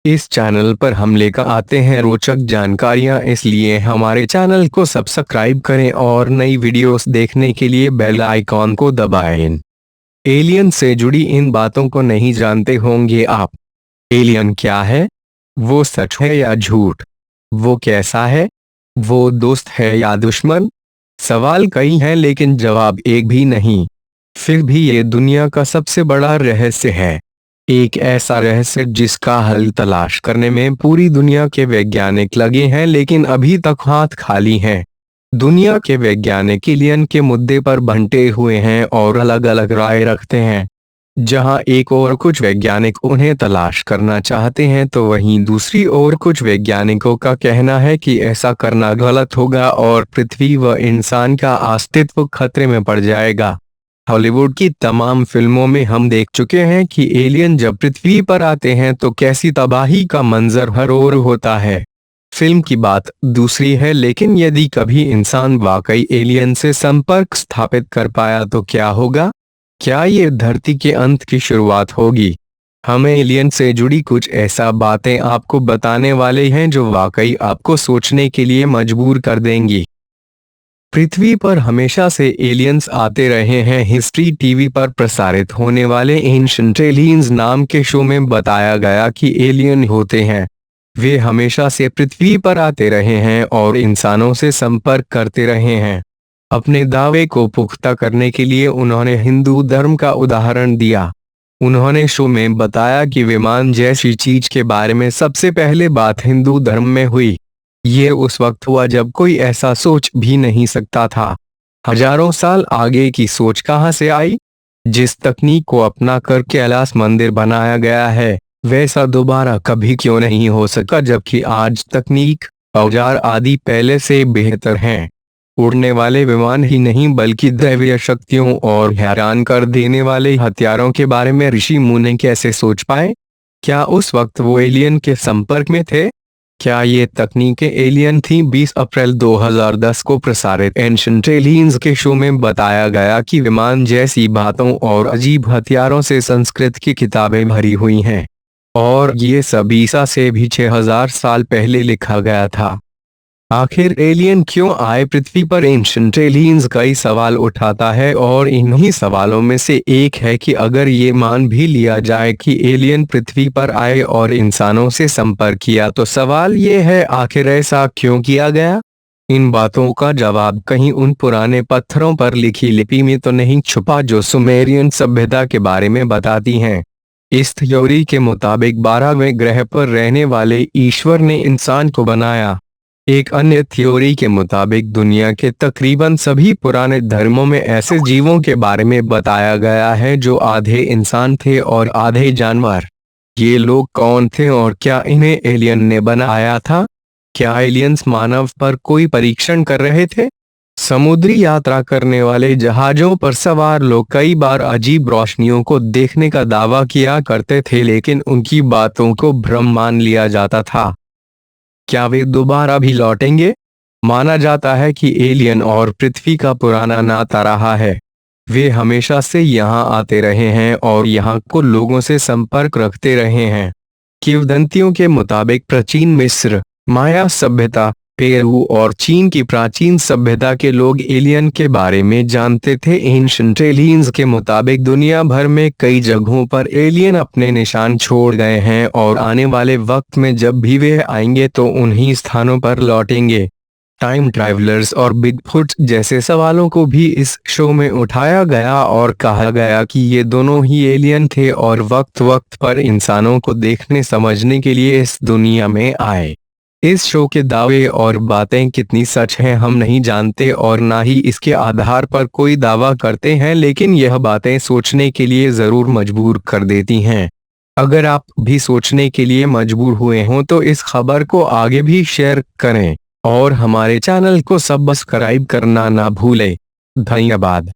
इस चैनल पर हम लेकर आते हैं रोचक जानकारियां, इसलिए हमारे चैनल को सब्सक्राइब करें और नई वीडियोस देखने के लिए बेल आइकॉन को दबाएं। एलियन से जुड़ी इन बातों को नहीं जानते होंगे आप। एलियन क्या है? वो सच है या झूठ? वो कैसा है? वो दोस्त है या दुश्मन? सवाल कई हैं लेकिन जवाब एक भी नहीं। फिर भी ये दुनिया का सबसे बड़ा रहस्य है। एक ऐसा रहस्य जिसका हल तलाश करने में पूरी दुनिया के वैज्ञानिक लगे हैं, लेकिन अभी तक हाथ खाली हैं। दुनिया के वैज्ञानिक एलियन के मुद्दे पर बंटे हुए हैं और अलग अलग राय रखते हैं। जहां एक और कुछ वैज्ञानिक उन्हें तलाश करना चाहते हैं, तो वहीं दूसरी ओर कुछ वैज्ञानिकों का कहना है कि ऐसा करना गलत होगा और पृथ्वी व इंसान का अस्तित्व खतरे में पड़ जाएगा। हॉलीवुड की तमाम फिल्मों में हम देख चुके हैं कि एलियन जब पृथ्वी पर आते हैं तो कैसी तबाही का मंजर हर ओर होता है। फिल्म की बात दूसरी है, लेकिन यदि कभी इंसान वाकई एलियन से संपर्क स्थापित कर पाया तो क्या होगा? क्या ये धरती के अंत की शुरुआत होगी? हम एलियन से जुड़ी कुछ ऐसा बातें आपको बताने वाले हैं जो वाकई आपको सोचने के लिए मजबूर कर देंगी। पृथ्वी पर हमेशा से एलियंस आते रहे हैं। हिस्ट्री टीवी पर प्रसारित होने वाले एंशिएंट एलियंस नाम के शो में बताया गया कि एलियन होते हैं। वे हमेशा से पृथ्वी पर आते रहे हैं और इंसानों से संपर्क करते रहे हैं। अपने दावे को पुख्ता करने के लिए उन्होंने हिंदू धर्म का उदाहरण दिया। उन्होंने शो में बताया कि विमान जैसी चीज के बारे में सबसे पहले बात हिंदू धर्म में हुई। ये उस वक्त हुआ जब कोई ऐसा सोच भी नहीं सकता था। हजारों साल आगे की सोच कहां से आई? जिस तकनीक को अपना कर कैलाश मंदिर बनाया गया है, वैसा दोबारा कभी क्यों नहीं हो सका, जबकि आज तकनीक, औजार आदि पहले से बेहतर हैं। उड़ने वाले विमान ही नहीं बल्कि दैवीय शक्तियों और हैरान कर देने वाले हथियारों के बारे में ऋषि मुनि कैसे सोच पाए? क्या उस वक्त वो एलियन के संपर्क में थे? क्या ये तकनीकें एलियन थी? 20 अप्रैल 2010 को प्रसारित एंशिएंट एलियंस के शो में बताया गया कि विमान जैसी बातों और अजीब हथियारों से संस्कृत की किताबें भरी हुई हैं, और ये सब ईसा से भी 6000 साल पहले लिखा गया था। आखिर एलियन क्यों आए पृथ्वी पर? एंशिएंट एलियंस कई सवाल उठाता है और इन्हीं सवालों में से एक है कि अगर ये मान भी लिया जाए कि एलियन पृथ्वी पर आए और इंसानों से संपर्क किया, तो सवाल ये है, आखिर ऐसा क्यों किया गया? इन बातों का जवाब कहीं उन पुराने पत्थरों पर लिखी लिपि में तो नहीं छुपा जो सुमेरियन सभ्यता के बारे में बताती हैं। इस थ्योरी के मुताबिक 12वें ग्रह पर रहने वाले ईश्वर ने इंसान को बनाया। एक अन्य थ्योरी के मुताबिक दुनिया के तकरीबन सभी पुराने धर्मों में ऐसे जीवों के बारे में बताया गया है जो आधे इंसान थे और आधे जानवर। ये लोग कौन थे और क्या इन्हें एलियन ने बनाया था? क्या एलियंस मानव पर कोई परीक्षण कर रहे थे? समुद्री यात्रा करने वाले जहाजों पर सवार लोग कई बार अजीब रोशनियों को देखने का दावा किया करते थे, लेकिन उनकी बातों को भ्रम मान लिया जाता था। क्या वे दोबारा भी लौटेंगे? माना जाता है कि एलियन और पृथ्वी का पुराना नाता रहा है। वे हमेशा से यहाँ आते रहे हैं और यहाँ को लोगों से संपर्क रखते रहे हैं। किंवदंतियों के मुताबिक प्राचीन मिस्र, माया सभ्यता, पेरू और चीन की प्राचीन सभ्यता के लोग एलियन के बारे में जानते थे। एंशिएंट एलियंस के मुताबिक दुनिया भर में कई जगहों पर एलियन अपने निशान छोड़ गए हैं और आने वाले वक्त में जब भी वे आएंगे तो उन्हीं स्थानों पर लौटेंगे। टाइम ट्रैवलर्स और बिगफुट जैसे सवालों को भी इस शो में उठाया गया और कहा गया कि ये दोनों ही एलियन थे और वक्त वक्त पर इंसानों को देखने समझने के लिए इस दुनिया में आए। इस शो के दावे और बातें कितनी सच हैं हम नहीं जानते और ना ही इसके आधार पर कोई दावा करते हैं, लेकिन यह बातें सोचने के लिए जरूर मजबूर कर देती हैं। अगर आप भी सोचने के लिए मजबूर हुए हों तो इस खबर को आगे भी शेयर करें और हमारे चैनल को सब्सक्राइब करना ना भूलें। धन्यवाद।